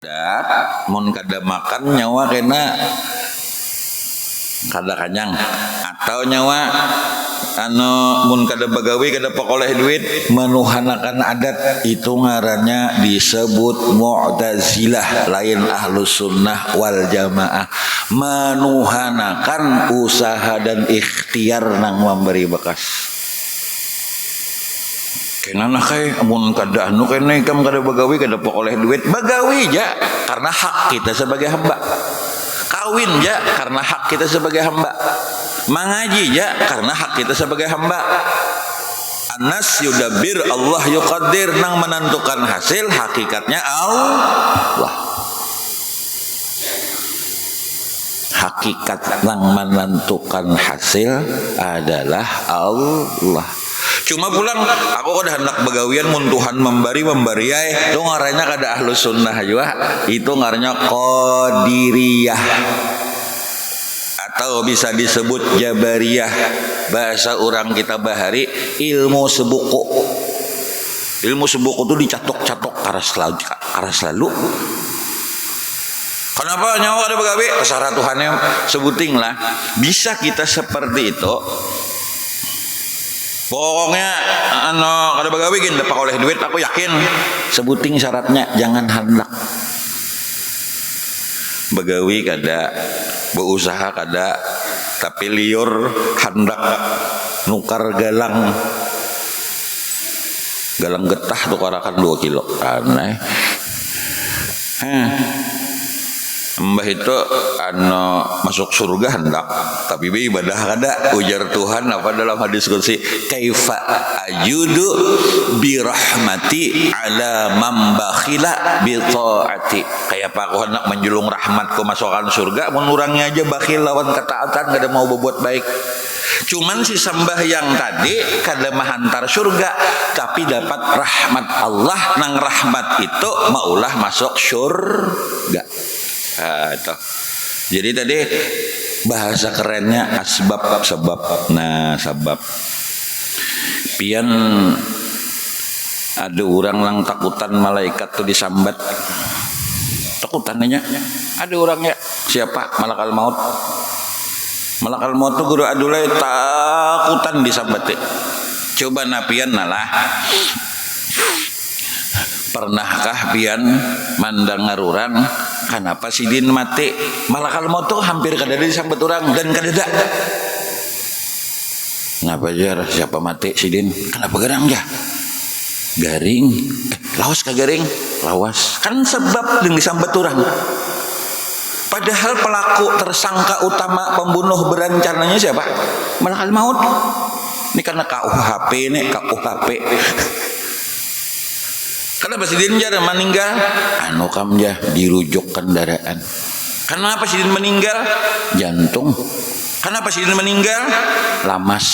adat mun kada makan nyawa kena kada kanyang atau nyawa mun kada bagawi kada pekoleh duit menuhanakan adat itu ngarannya disebut Mu'tazilah lain Ahlus Sunnah wal Jamaah. Menuhanakan usaha dan ikhtiar nang memberi bekas. Kenana kay amun kada anu kene ikam kada bagawi kada pekoleh duit bagawi ja karena hak kita sebagai hamba. Kawin ja karena hak kita sebagai hamba. Mengaji ya karena hak kita sebagai hamba. Anas yudabbir Allah yuqaddir nang menentukan hasil hakikatnya Allah. Hakikat nang menentukan hasil adalah Allah. Cuma pulang aku kada hendak begawian mun Tuhan memberi ay itu ngarannya kada Ahlus Sunnah juga itu ngarannya Qadiriyah atau bisa disebut Jabariyah bahasa orang kita bahari ilmu sebuku itu dicatok-catok karas lalu kenapa nyawa kada begawi kesara Tuhannya sebuting lah bisa kita seperti itu. Pokoknya kada bagawi gin dapat oleh duit aku yakin sebuting syaratnya jangan hendak bagawi kada berusaha kada tapi liur hendak nukar galang getah tukarakan 2 kilo aneh Mbah itu masuk surga hendak tapi ibadah kada ujar Tuhan apa dalam hadis qudsi kaifa ajudu bi rahmati ala man bakhila bi taati kayak apa aku hendak menjulung rahmatku masukkan surga mun urangnya aja bakhil lawan ketaatan kada mau berbuat baik. Cuman si sembah yang tadi kada mahantar surga tapi dapat rahmat Allah nang rahmat itu maulah masuk surga. Jadi tadi bahasa kerennya asbab sebab. Nah sebab pian ada orang lang takutan malaikat tuh disambat takutannya ada orangnya siapa malakal maut tuh guru adulai takutan disambat coba napian nalah pernahkah pian mandang ngarurang kenapa sidin mati malakal maut tuh hampir kada disambut orang dan kada ngapa jar siapa mati sidin kenapa gerang ya garing lawas ka garing lawas kan sebab yang disambut orang padahal pelaku tersangka utama pembunuh berencananya siapa malakal maut ini karena KUHP kenapa sidin jar meninggal anu kam jah dirujuk kendaraan kenapa sidin meninggal jantung kenapa sidin meninggal lamas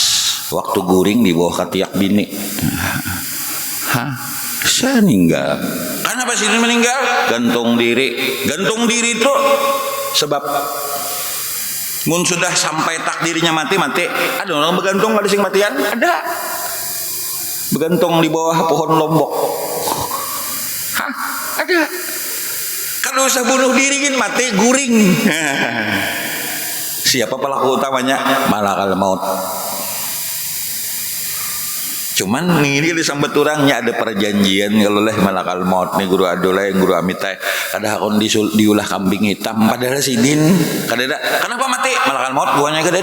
waktu guring di bawah katiak bini saya meninggal kenapa sidin meninggal gantung diri itu sebab mun sudah sampai takdirnya mati ada orang bergantung ada sing matian ada bergantung di bawah pohon lombok ada kalau usah bunuh diri kan mati guring siapa pelaku utamanya malakal maut cuman ini disambut orangnya ada perjanjian kalau leh malakal maut nih guru adolai guru amitai kada akon diulah kambing hitam padahal sidin kada kenapa mati malakal maut buahnya kada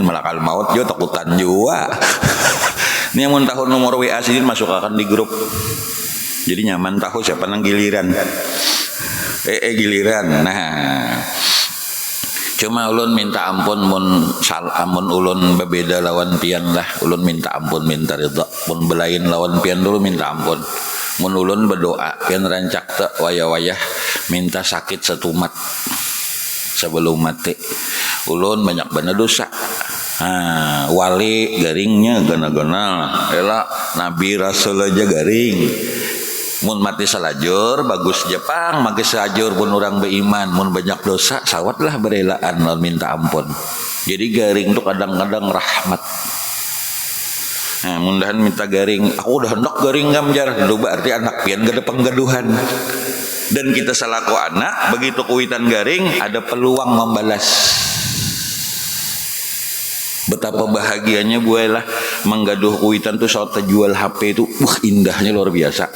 malakal maut jo takutan juga ini yang tahun nomor WA sidin masuk akan di grup jadi nyaman tahu siapa nang giliran giliran nah cuma ulun minta ampun mun ulun berbeda lawan pian lah ulun minta ampun minta ridha mun belain lawan pian dulu minta ampun mun ulun berdoa pian rancak teu wayah-wayah minta sakit setumat sebelum mati ulun banyak bener dosa wali garingnya gana-gana ela nabi rasul aja garing mun mati salajur bagus Jepang mage salajur pun orang beriman mun banyak dosa sawatlah berelaan lawan minta ampun jadi garing tuh kadang-kadang rahmat Nah, mundahan minta garing, aku udah hendak garing gamjar, lu berarti anak pian gak ada penggaduhan. Dan kita selaku anak, begitu kuitan garing, ada peluang membalas. Betapa bahagianya buailah menggaduh kuitan tuh saat jual HP itu, indahnya luar biasa.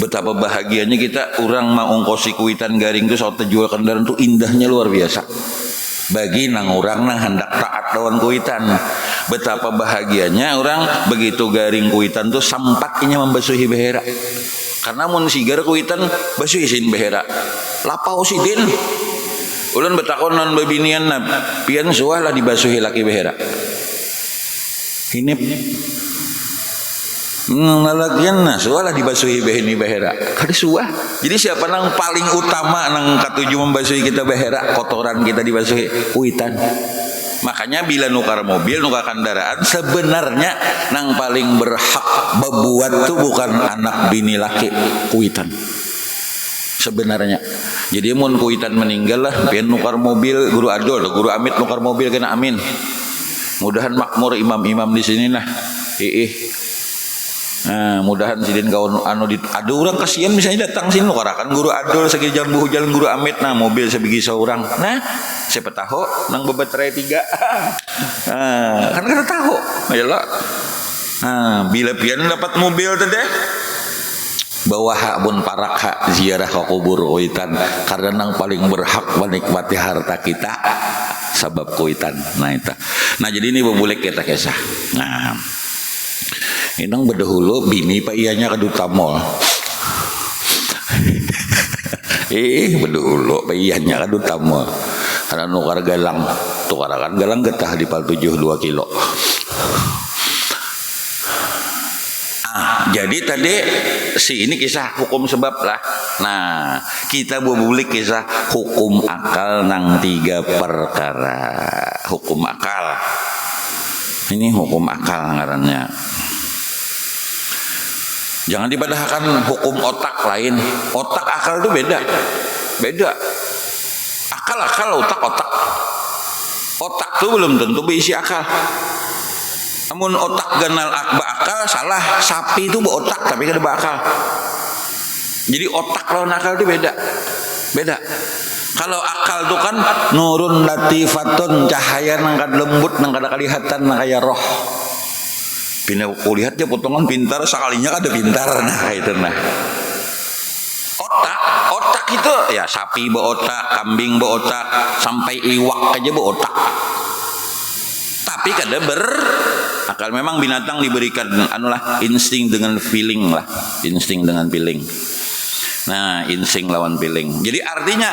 Betapa bahagianya kita orang mau ongkosi kuitan garing tuh saat jual kendaraan tuh indahnya luar biasa. Bagi nang orang nang hendak taat lawan kuitan, betapa bahagianya orang begitu garing kuitan tuh sampatnya membasuhi behera. Karena mun sigar kuitan basuhi sin behera, lapau sidin. Ulun betakon non babinian na pian suah lah dibasuhi laki behera. Hinip nalakian na suah lah dibasuhi behini behera. Kada suah. Jadi siapa nang paling utama nang katuju membasuhi kita behera, kotoran kita dibasuhi kuitan. Makanya bila nukar mobil, nukar kendaraan, sebenarnya nang paling berhak berbuat tuh bukan anak bini laki, kuitan. Sebenarnya. Jadi mun kuitan meninggal lah, pian nukar mobil, guru adol, guru amit nukar mobil kena amin. Mudahan makmur imam-imam di sini nah. Nah, mudahan sidin kawan ada orang kasihan misalnya datang sini nukarakan guru adol sakit jalan jalan guru amit nah mobil sebegi seorang. Nah, siapa tahu nang bebeterai 3. Kan kada tahu. Ayolah. Nah, bila pian dapat mobil tadi bawa hak bun parak hak ziarah ke kubur kuitan karena nang paling berhak menikmati harta kita sebab kuitan. Nah jadi ini bebulek kita kisah. Nah inang berdahulu bini pak ianya keduta mall. Berdahulu pak ianya keduta mall karena nukar galang tukarakan galang getah di pal 72 kilo. Jadi tadi ini kisah hukum sebab lah. Nah, kita bubulik kisah hukum akal nang 3 perkara. Hukum akal. Ini hukum akal ngarannya. Jangan dibadahkan hukum otak lain. Otak akal itu beda. Beda. Akal otak. Otak itu belum tentu berisi akal. Namun otak ganal akal salah. Sapi itu berotak tapi kada berakal. Jadi otak lawan akal itu beda. Kalau akal itu kan nurun latifatun, cahaya nang kada lembut nang kada kelihatan nang kaya roh. Pina kulihat dia potongan pintar sekalinya kada pintar nah itu nah. Otak itu ya sapi berotak, kambing berotak, sampai iwak aja berotak. Tapi kada akal. Memang binatang diberikan insting dengan feeling lah, insting dengan feeling. Nah, insting lawan feeling. Jadi artinya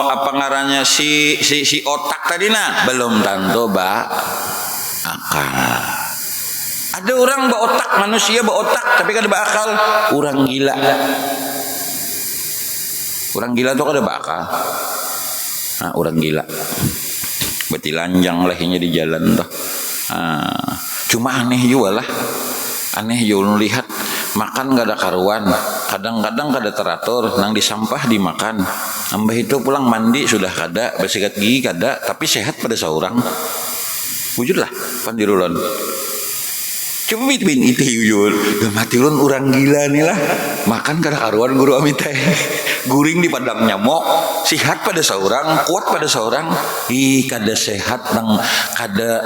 apa ngarannya si otak tadi nah belum tentu akal. Ada orang berotak, manusia berotak tapi kada berakal. Orang gila. Orang gila tuh kada berakal. Nah, orang gila. Berarti lanjang lahnya di jalan tuh. Cuma aneh juga lah. Aneh juga lihat makan gak ada karuan. Kadang-kadang kada teratur. Nang di sampah dimakan. Ambah itu pulang mandi sudah kada, bersikat gigi kada, tapi sehat pada seorang. Wujudlah pandirulon. Coba bin itu yul. Udah mati lon orang gila nih lah. Makan kada karuan guru amit guring di padang nyamuk, sehat pada seorang, kuat pada seorang. Kada sehat nang kada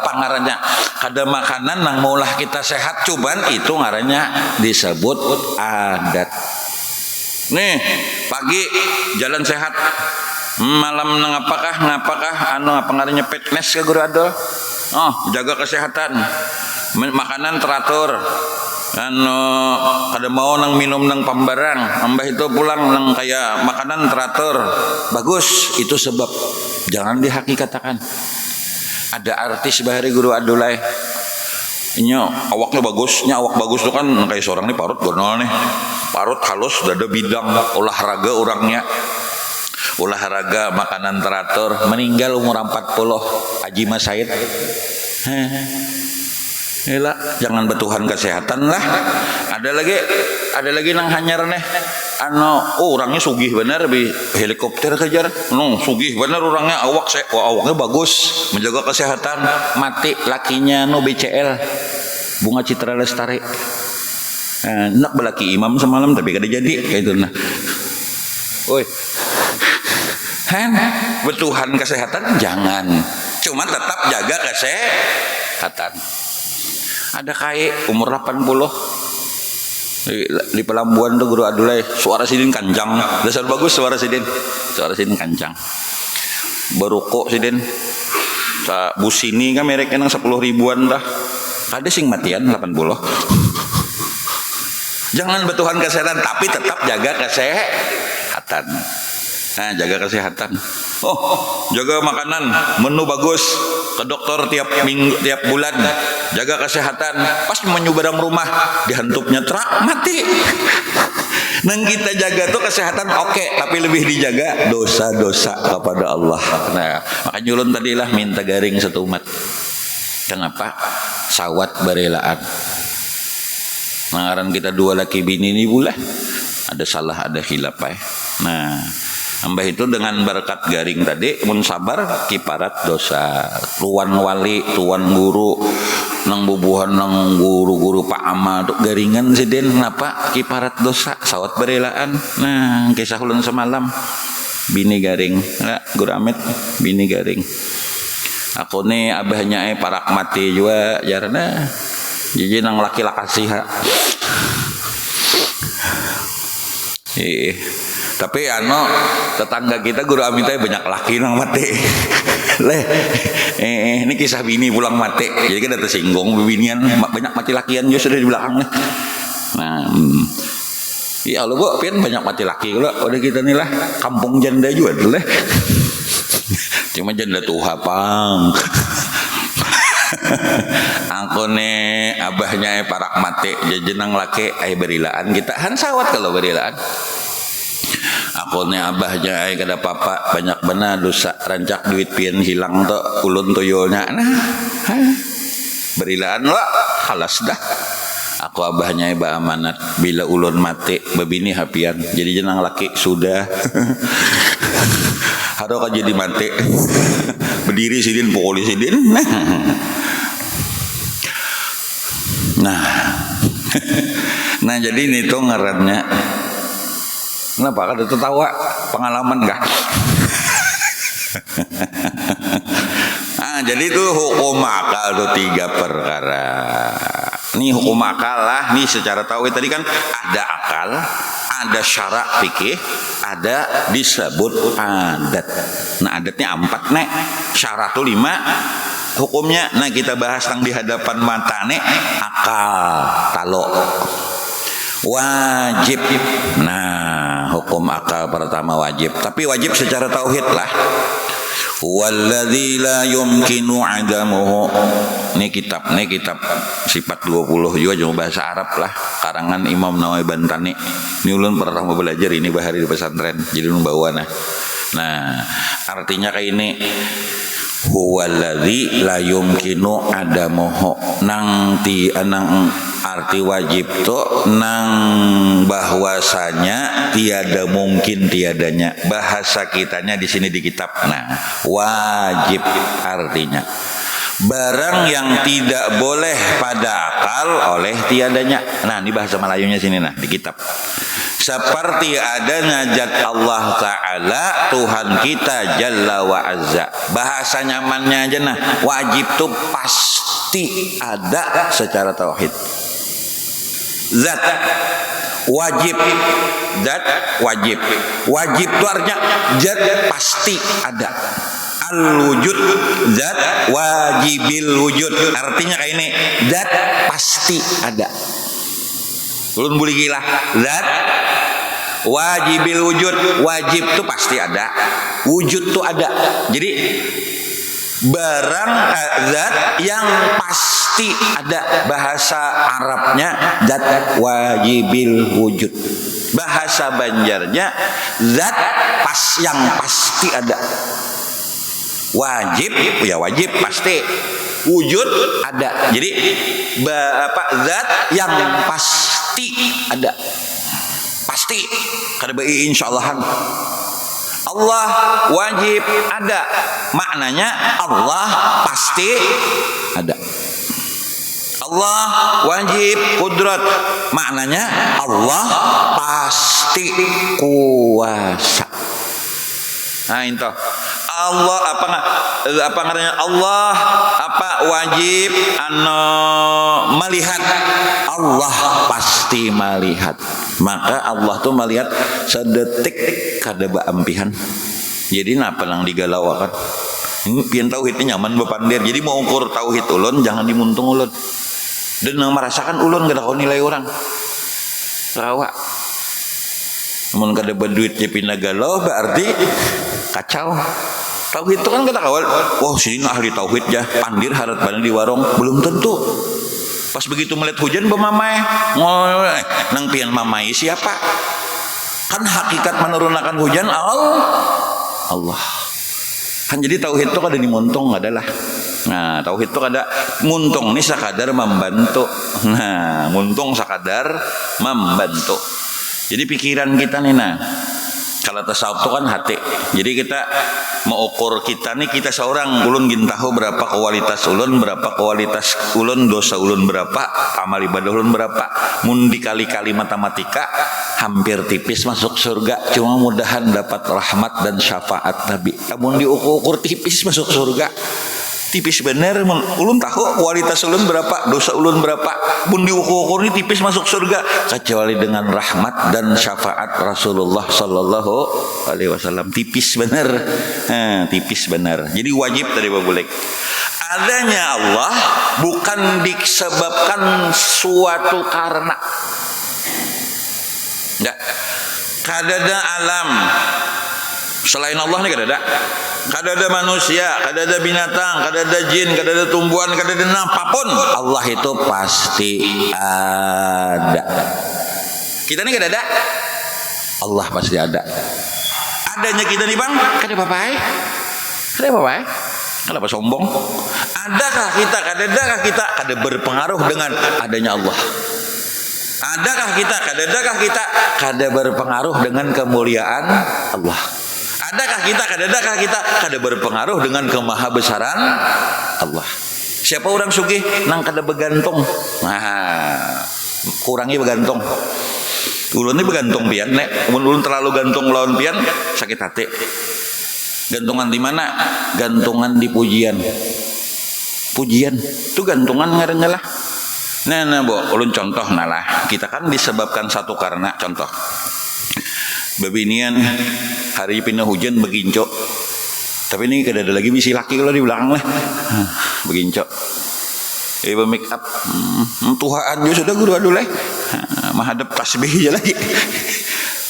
apa ngarannya? Kada makanan nang maulah kita sehat cuman itu ngarannya disebut adat. Nih, pagi jalan sehat. Malam nang ngapakah apa ngarannya fitness ke guru adol. Jaga kesehatan. Makanan teratur. Kada mau nang minum nang pambarang, ambah itu pulang nang kayak makanan teratur bagus. Itu sebab jangan dihakikatakan. Ada artis bahari guru adulai awaknya bagusnya, awak bagus itu kan kayak seorang nih parut gonol nih, parut halus, dada bidang, olahraga orangnya, olahraga, makanan teratur, meninggal umur 40. Haji Mas Said. Jangan bertuhan kesehatan lah. Ada lagi nang hanyar nih orangnya sugih bener bi helikopter kejar sugih bener orangnya awaknya bagus menjaga kesehatan mati lakinya BCL Bunga Citra Lestari nak belaki imam semalam tapi kada jadi kayak itu nah oi bertuhan kesehatan jangan cuma tetap jaga kesehatan ada kayak umur 80 di Pelambuan tuh Guru Adulai suara sidin kancang dasar bagus suara sidin kancang berukok sidin busini kan mereknya 10 ribuan dah ada sing matian 80 jangan bertuhan kesehatan tapi tetap jaga kesehatan jaga kesehatan jaga makanan menu bagus ke dokter tiap minggu tiap bulan jaga kesehatan pas menyu barang rumah dihantupnya terak mati nang kita jaga tuh kesehatan oke, tapi lebih dijaga dosa-dosa kepada Allah. Nah makanya ulun tadilah minta garing satu umat kenapa sawat barelaan nangaran kita dua laki bini ini boleh ada salah ada khilaf nah ambah itu dengan berkat garing tadi mun sabar kiparat dosa tuan wali tuan guru nang bubuhan nang guru-guru Pak Ama tuh garingan sidin kenapa kiparat dosa sawat berelaan nah kisah ulun semalam bini garing nah, Guru Amit bini garing aku nih abahnya parak mati juga jarana jadi nang laki-laki tapi tetangga kita Guru Amitnya banyak laki nang mati ini kisah bini pulang mati jadi kan ada tersinggung binian banyak mati lakian juga sudah di belakang nah ya Allah bu pian banyak mati laki kalau udah kita nih lah kampung janda juga dulu cuma janda tuh hapang aku nih abahnya parak mati jajanang laki berilaan kita sawat kalau berilaan aku nih abahnya kada papa banyak benar dosa rancak duit pian hilang tuh ulun tuyulnya berilaan lah halas dah aku abahnya amanat bila ulun mati babini hapian jadi jenang laki sudah harus jadi mati berdiri sidin pukuli sidin nah jadi ini tuh ngarannya kenapa kada tertawa pengalaman kah jadi itu hukum akal itu 3 perkara ini hukum akal lah nih secara tauhid tadi kan ada akal ada syarak fikih ada disebut adat nah adatnya 4 nek syarat tuh 5 hukumnya nah kita bahas tentang di hadapan mata nek akal talo wajib nah hukum akal pertama wajib tapi wajib secara tauhid lah walladzi la yumkinu adamuhu ini kitab sifat 20 juga cuma bahasa Arab lah karangan Imam Nawawi Bantani ini ulun pernah mau belajar ini bahari di pesantren jadi ulun bawa nah artinya kayak ini huwaladzi la yumkinu adamuhu nang arti wajib tuh nang bahwasanya tiada mungkin tiadanya bahasa kitanya di sini di kitab nah wajib artinya barang yang tidak boleh pada akal oleh tiadanya nah ini bahasa Melayunya sini nah di kitab seperti adanya zat Allah Ta'ala Tuhan kita Jalla wa Azza bahasa nyamannya aja nah wajib tuh pasti ada secara tauhid zat wajib wajib itu artinya zat pasti ada al-wujud zat wajibil wujud artinya kayak ini zat pasti ada ulun boleh gila zat wajibil wujud wajib itu pasti ada wujud tuh ada jadi barang zat yang pasti ada bahasa Arabnya zat wajibil wujud bahasa Banjarnya zat yang pasti ada wajib ya wajib pasti wujud ada jadi zat yang pasti ada pasti kada bae insyaallahan. Allah wajib ada, maknanya Allah pasti ada. Allah wajib kudrat, maknanya Allah pasti kuasa. Nah itu Allah apa ngarannya Allah apa wajib melihat, Allah pasti melihat. Maka Allah tuh melihat sedetik kada baampihan. Jadi napa nang digalawakan ini pian tauhidnya nyaman bepandir. Jadi mau ukur tauhid ulun jangan dimuntung ulun dan merasakan ulun kada kau nilai orang rawa. Namun kada berduit pindah galau berarti kacau. Tauhid itu kan kata kawal, wah sini ahli tauhid ya, pandir harat pada di warung, belum tentu. Pas begitu melihat hujan bermamai, nang pian mamai siapa? Kan hakikat menurunkan hujan Allah. Kan jadi tauhid itu kada dimuntung adalah. Nah tauhid itu kada muntung nih sakadar membantu. Nah muntung sakadar membantu. Jadi pikiran kita nih kalau tasawuf itu kan hati. Jadi kita mau ukur kita nih, kita seorang ulun gin tahu berapa kualitas ulun, berapa kualitas ulun, dosa ulun berapa, amal ibadah ulun berapa. Mun dikali-kali matematika hampir tipis masuk surga. Cuma mudahan dapat rahmat dan syafaat Nabi. Namun diukur tipis masuk surga. Tipis bener, ulun tahu kualitas ulun berapa, dosa ulun berapa. Mun diukur ini tipis masuk surga, kecuali dengan rahmat dan syafaat Rasulullah Sallallahu Alaihi Wasallam. Tipis bener, tipis bener. Jadi wajib tadi babulek. Adanya Allah bukan disebabkan suatu karena. Enggak. Kadada alam selain Allah nih kadada. Kadada manusia, kadada binatang, kadada jin, kadada tumbuhan, kadada apapun, Allah itu pasti ada. Kita nih kadada, Allah pasti ada. Adanya kita nih bang, kada apa-apa, kenapa sombong? Adakah kita, kadadakah kita, kada berpengaruh dengan adanya Allah? Adakah kita, kadadakah kita, kada berpengaruh dengan kemuliaan Allah? Adakah kita, kadadakah kita, kada berpengaruh dengan kemahabesaran Allah? Siapa orang sugih nang kada begantung? Nah, kurangi begantung. Ulun ini begantung pian nek, ulun terlalu gantung lawan pian sakit hati. Gantungan di mana? Gantungan di pujian. Pujian itu gantungan ngarannya lah. Nah, ulun contoh nalah. Kita kan disebabkan satu karena contoh. Babinian hari pindah hujan beginco. Tapi ini kada ada lagi bisi laki kalau di belakang lah. Beginco. Make up. Tuhaan juga sudah guru adulai. Mahadap tasbih aja lagi.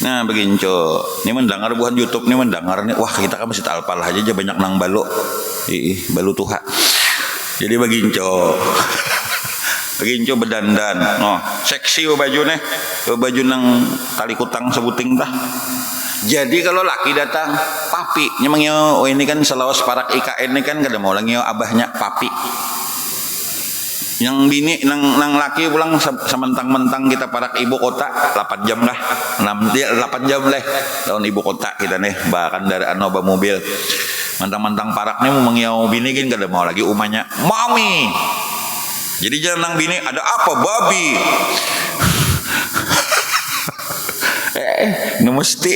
Nah beginco. Ini mendengar buhan YouTube ini mendengar nih. Wah kita kan masih talpal aja banyak nang balu. Balu tuha. Jadi beginco. Beginco bedandan, seksi baju nih, baju nang tali kutang sebuting dah. Jadi kalau laki datang, papi, nyemangnya, oh ini kan selawas parak IKN ini kan kada mau lagi abahnya papi. Yang bini, nang laki pulang sementang-mentang kita parak ibu kota, 8 jam lah, 8 jam lah, tahun ibu kota kita nih, bahkan dari anoba mobil, mentang-mentang parak nih mau mengiau bini kan kada mau lagi umanya, mami. Jadi jangan nang bini ada apa babi. Mesti.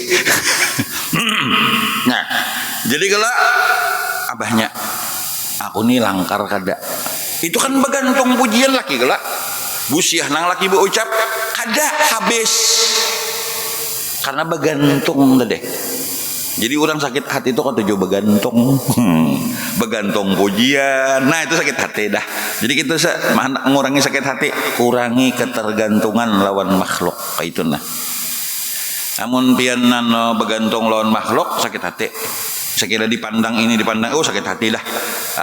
Nah, jadi kalau abahnya aku nih langkar kada. Itu kan bergantung pujian laki kalau busiah nang laki berucap kada habis. Karena bergantung tadi. Jadi orang sakit hati itu kan tujuh begantung, begantung pujian. Nah itu sakit hati dah. Jadi kita mengurangi sakit hati, kurangi ketergantungan lawan makhluk. Kayak itu nah. Namun pian begantung lawan makhluk sakit hati. Sekira dipandang ini dipandang, oh sakit hati dah.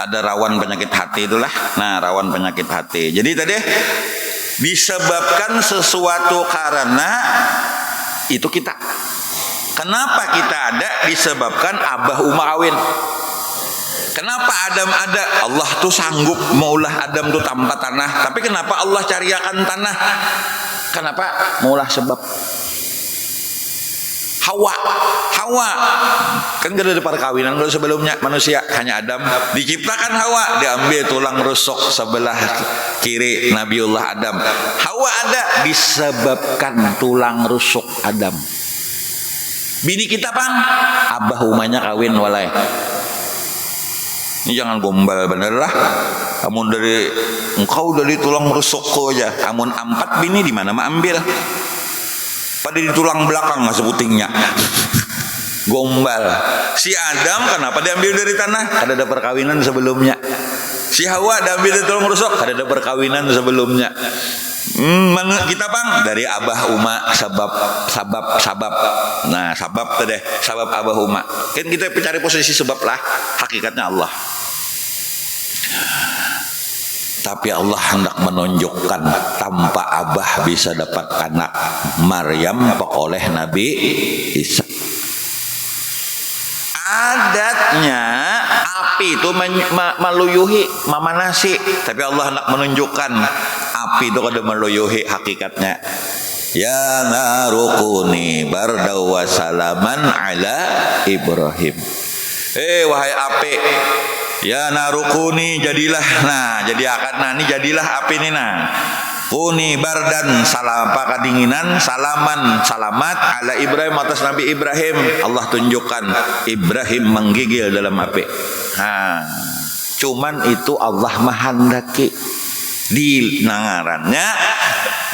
Ada rawan penyakit hati itulah. Nah rawan penyakit hati. Jadi tadi disebabkan sesuatu karena itu kita. Kenapa kita ada? Disebabkan abah umawin. Kenapa Adam ada? Allah tuh sanggup maulah Adam tuh tanpa tanah. Tapi kenapa Allah cariakan tanah? Kenapa? Maulah sebab. Hawa kan gak ada perkawinan kalau sebelumnya manusia, hanya Adam. Diciptakan Hawa, diambil tulang rusuk sebelah kiri Nabiullah Adam. Hawa ada disebabkan tulang rusuk Adam. Bini kita Bang, abah umanya kawin walai. Ini jangan gombal bener lah. Amun dari engkau dari tulang rusuk kau aja. Amun 4 bini di mana mah ambil. Pada di tulang belakang nggak sebutingnya. Gombal. Si Adam kenapa diambil dari tanah? Ada perkawinan sebelumnya. Si Hawa diambil dari tulang rusuk. Ada perkawinan sebelumnya. Kita Bang dari abah Uma sabab. Nah sabab tuh deh, sabab abah Uma. Kan kita cari posisi sebab lah. Hakikatnya Allah. Tapi Allah hendak menunjukkan tanpa abah bisa dapat anak. Maryam oleh Nabi Isa. Adatnya api itu meluyuhi mamanasi, tapi Allah hendak menunjukkan api itu kada meluyuhi hakikatnya. Ya narukuni bardaw wa salaman ala Ibrahim. Wahai api, ya narukuni jadilah, nah jadi akad nani jadilah api ini nah. Kuni bardan salam apa kedinginan, salaman selamat ala Ibrahim atas Nabi Ibrahim. Allah tunjukkan Ibrahim menggigil dalam api. Cuman itu Allah menghendaki. Di nangarannya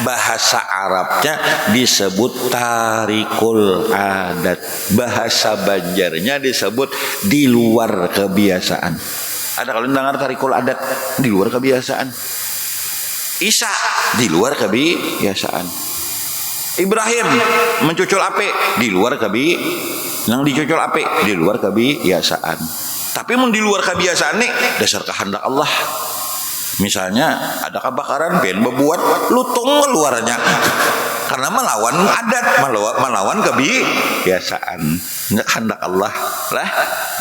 bahasa Arabnya disebut tarikul adat, bahasa Banjarnya disebut di luar kebiasaan. Ada kalau dengar tarikul adat di luar kebiasaan. Isa di luar kebiasaan. Ibrahim mencucul api di luar yang dicucul api di luar kebiasaan. Tapi mun di luar kebiasaan nih dasar kehendak Allah. Misalnya ada kebakaran pengen berbuat lutung keluarnya karena melawan adat, melawan kebiasaan. Kehendak Allah lah.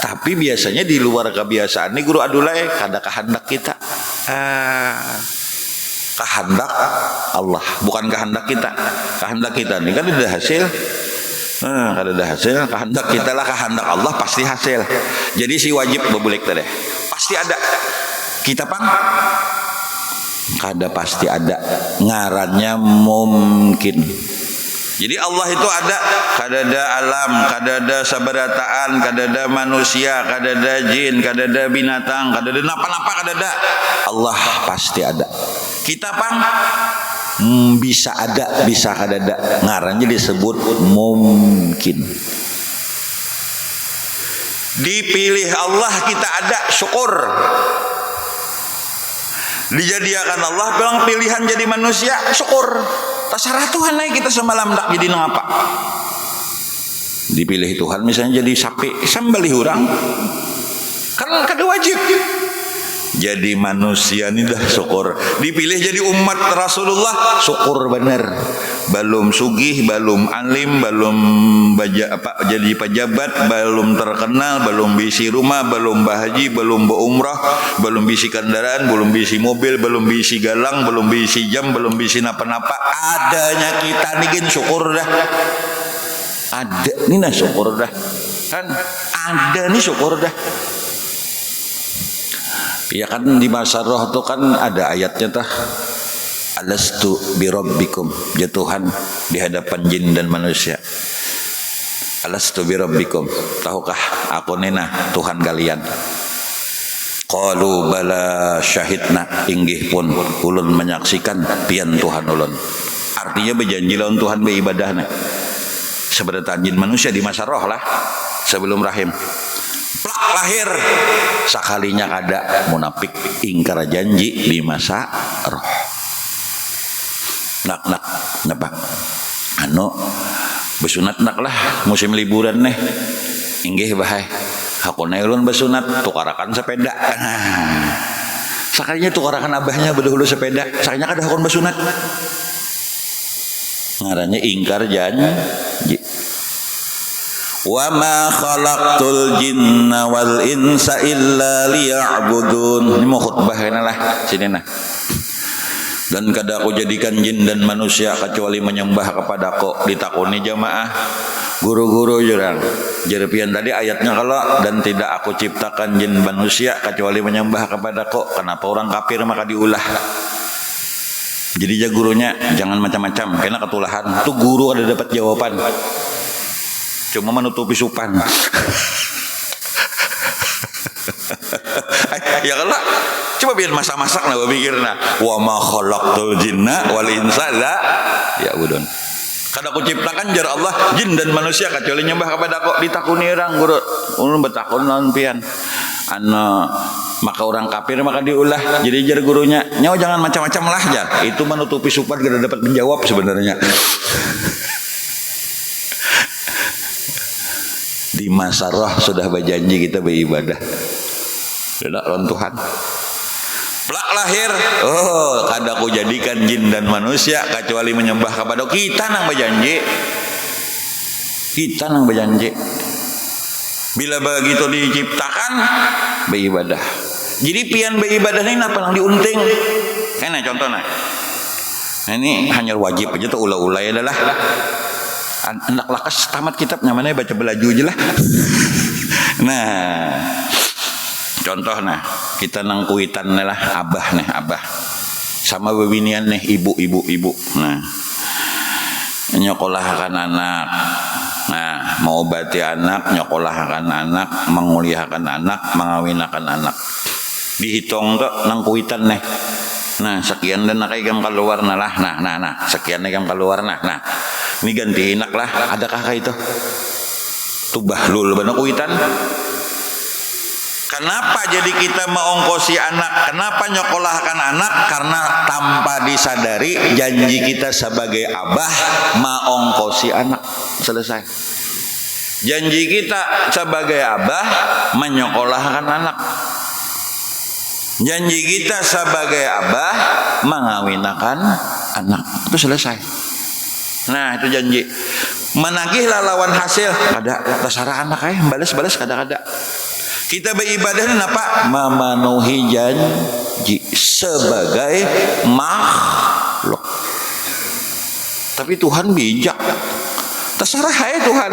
Tapi biasanya di luar kebiasaan nih guru adulai kada kehendak kita. Kehendak Allah, bukan kehendak kita. Kehendak kita nih kan udah hasil. Kada ada hasil, kehendak kita lah, kehendak Allah pasti hasil. Jadi si wajib bebulik tadi. Pasti ada. Kita Pang kada pasti ada, ngarannya mungkin. Jadi Allah itu ada, kada ada alam, kada ada sabarataan, kada ada manusia, kada ada jin, kada ada binatang, kada ada napa-napa, kada ada. Allah pasti ada. Kita Pang bisa ada, bisa kada ada, ngarannya disebut mungkin. Dipilih Allah kita ada, syukur. Dijadikan Allah bilang pilihan jadi manusia, syukur. Terserah Tuhan naik kita semalam tak jadi ngapa. Dipilih Tuhan misalnya jadi sapi, sambali hurang. Kan kada wajib. Jadi manusia ini dah syukur. Dipilih jadi umat Rasulullah, syukur bener. Belum sugih, belum alim, belum jadi pejabat, belum terkenal, belum bisi rumah, belum bahaji, belum berumrah, belum bisi kendaraan, belum bisi mobil, belum bisi galang, belum bisi jam, belum bisi napa-napa. Adanya kita nih syukur dah. Ada nih nah syukur dah. Kan ada nih syukur dah. Ya kan di masa roh itu kan ada ayatnya tah. Alastu birabbikum, ya Tuhan di hadapan jin dan manusia. Alastu birabbikum, tahukah aku nena Tuhan kalian? Qalu bala syahidna, inggih pun ulun menyaksikan pian Tuhan ulun. Artinya berjanji lawan Tuhan beibadahna. Sebenarnya jin manusia di masa roh lah, sebelum rahim. Plak lahir sakalinya kada munafik ingkar janji di masa roh. Nak napa besunat nak lah musim liburan nih inggih bahay aku nailun besunat tukarakan sepeda. Sakalinya tukarakan abahnya bedahulu sepeda, sakalinya kada hakon besunat ngarannya ingkar janji. Wa ma khalaqtul jinna wal insa illa liya'budun. Ini mau khutbah lah sini nah. Dan kada aku jadikan jin dan manusia kecuali menyembah kepadaku. Ditakuni jamaah, Guru-guru jurang. Jerepian tadi ayatnya kalau dan tidak aku ciptakan jin manusia kecuali menyembah kepadaku. Kenapa orang kafir maka diulah? Jadi ya gurunya jangan macam-macam karena ketulahan. Tuh guru ada dapat jawaban. Cuma menutupi supan. Ya kalau coba biar masak-masak nah mikirna wa ma khalaqtul jinna wal insa la ya'budun. Kada aku ciptakan jar Allah jin dan manusia kecuali nyembah kepada aku. Ditakuni orang guru ulun betakun naon pian maka orang kafir maka diulah. Jadi jar gurunya nyawa jangan macam-macam lah jar. Itu menutupi supan kada dapat menjawab sebenarnya. Di masa roh sudah berjanji kita beribadah. Tidak lawan Tuhan. Plak lahir, oh kada aku jadikan jin dan manusia kecuali menyembah kepada kita nang berjanji. Kita nang berjanji. Bila begitu diciptakan beribadah. Jadi pian beribadah ini apa nang diunting? Kena contohnya. Nah, ini hanya wajib aja tuh ulah-ulah ya adalah. Anak lakas tamat kitab namanya baca belaju aja lah. Nah, contoh nah kita nang kuitan lah abah sama bebinian nih ibu. Nah nyokolahkan anak, nah mau obati anak, nyokolahkan anak, menguliahkan anak, mengawinakan anak. Dihitung tuh nang kuitan nih. Nah sekian dan nakaikan keluar nah sekian nakaikan keluar nah ini ganti enak lah. Adakah kayak itu? Tuh bahlul benar kuitan. Kenapa jadi kita mengongkosi anak? Kenapa nyokolahkan anak? Karena tanpa disadari janji kita sebagai abah mengongkosi anak. Selesai. Janji kita sebagai abah menyokolahkan anak. Janji kita sebagai abah mengawinakan anak. Itu selesai. Nah itu janji. Menagihlah lawan hasil. Ada terserah anak balas kadang-kadang. Kita beribadah ini apa? Memenuhi janji sebagai makhluk. Tapi Tuhan bijak. Terserah ya Tuhan.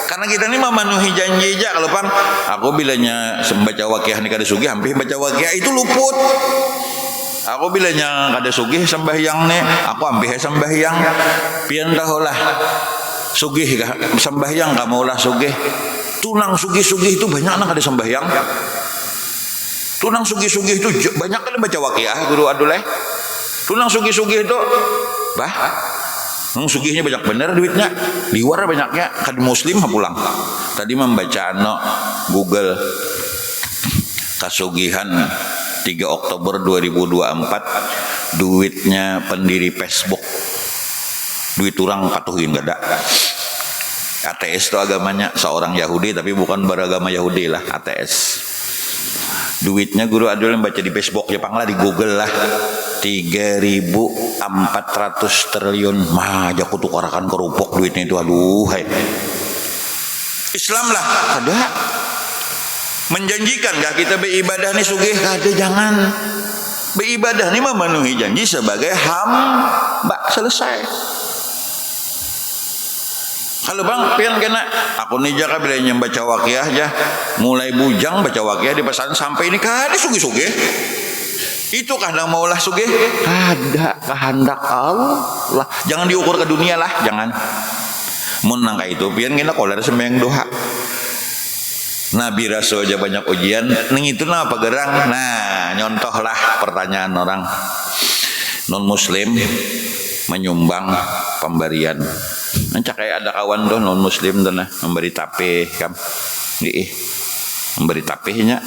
Karena kita ini memenuhi janji aja. Kalau pang, aku bilanya membaca waqiah nih kada sugih, hampir baca waqiah itu luput. Aku bilanya kada sugih sembahyang nih, aku hampir sembahyang. Pian tahulah sugih kah sembahyang kamu ulah sugih. Tunang sugih-sugih itu banyak anak ada sembahyang. Tunang sugih-sugih itu banyak kan baca waqiah guru aduleh. Tunang sugih-sugih itu sugihnya banyak bener duitnya. Di luar banyaknya kan muslim pulang. Tadi membaca Google kasugihan 3 Oktober 2024 duitnya pendiri Facebook. Duit orang patuhin gak ada. ATS itu agamanya seorang Yahudi tapi bukan beragama Yahudi lah ATS. Duitnya guru adul yang baca di Facebook Jepang lah di Google lah 3.400 triliun. Mah aja aku tukarakan kerupuk duitnya itu aduh. Islam lah ada menjanjikan gak kita beribadah nih sugih kada jangan beribadah nih memenuhi janji sebagai hamba selesai. Kalau bang, pian kena aku nih jaka bila baca waqiah aja, mulai bujang baca waqiah di pesan sampai ini kada sugih-sugih. Itu kadang maulah sugih, ada kehendak Allah. Jangan diukur ke dunia lah, jangan. Mun nangka itu pian kena kolar sembahyang doa. Nabi Rasul aja banyak ujian, neng itu apa gerang? Nah, nyontohlah pertanyaan orang non muslim menyumbang pemberian. Nanti kayak ada kawan tuh non muslim tuh nah memberi tapih kam, memberi tapihnya,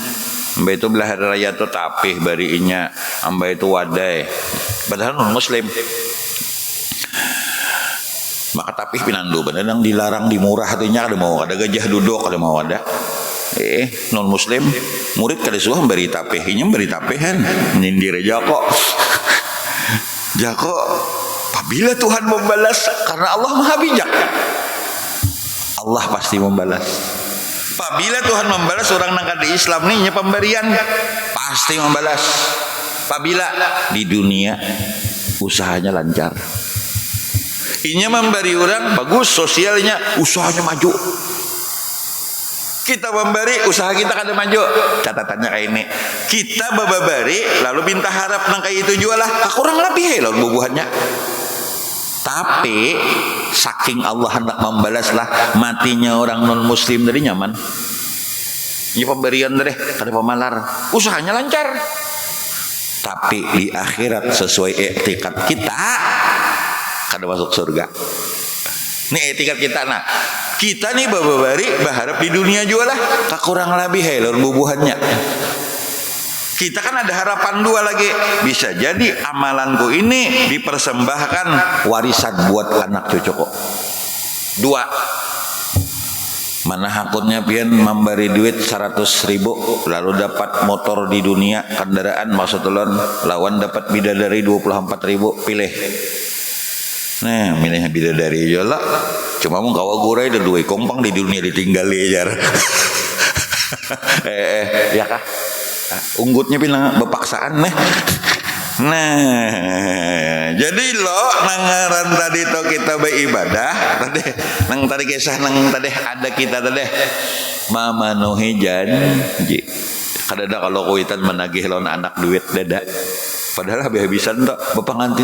mbak itu belah hari raya tuh tapih barinya, mbak itu wadai, padahal non muslim. Maka tapih pinandu, bener yang dilarang dimurah hatinya ada mau ada gajah duduk ada mau ada. Non muslim murid kada suah memberi tapihnya memberi tapihan, menyindir Jako. Apabila Tuhan membalas karena Allah Maha bijak. Allah pasti membalas. Apabila Tuhan membalas orang nangkat di Islam nih pemberian pasti membalas. Apabila di dunia usahanya lancar. Inya memberi orang bagus, sosialnya, usahanya maju. Kita memberi, usaha kita kada maju. Catatannya kayak ini. Kita bababari lalu minta harap nang kayak itu jual lah. Kurang lebih loh bubuhannya. Tapi saking Allah hendak membalaslah matinya orang non muslim dari nyaman. Ini pemberian deh, kada pemalar. Usahanya lancar. Tapi di akhirat sesuai etikat kita kada masuk surga. Ini etikat kita. Nah, kita nih bababari berharap di dunia juga lah kurang lebih lor bubuhannya. Kita kan ada harapan dua lagi, bisa jadi amalanku ini dipersembahkan warisan buat anak cucuku. Dua, mana hakutnya pian memberi duit 100.000 lalu dapat motor di dunia, kendaraan maksud ulun, lawan dapat bidadari 24.000, pilih. Nah, milihnya bidadari aja lah. Cuma mau kawa gurai dan dua kompang di dunia ditinggal aja. Ya kah? Unggutnya bilang bepaksaan nih. Nah, jadi lo nangaran tadi to kita beribadah tadi, nang tadi kisah nang tadi ada kita tadi mamanuhi janji. Kadada kalau kuitan menagih lon anak duit dada. Padahal habis-habisan tok bepangantin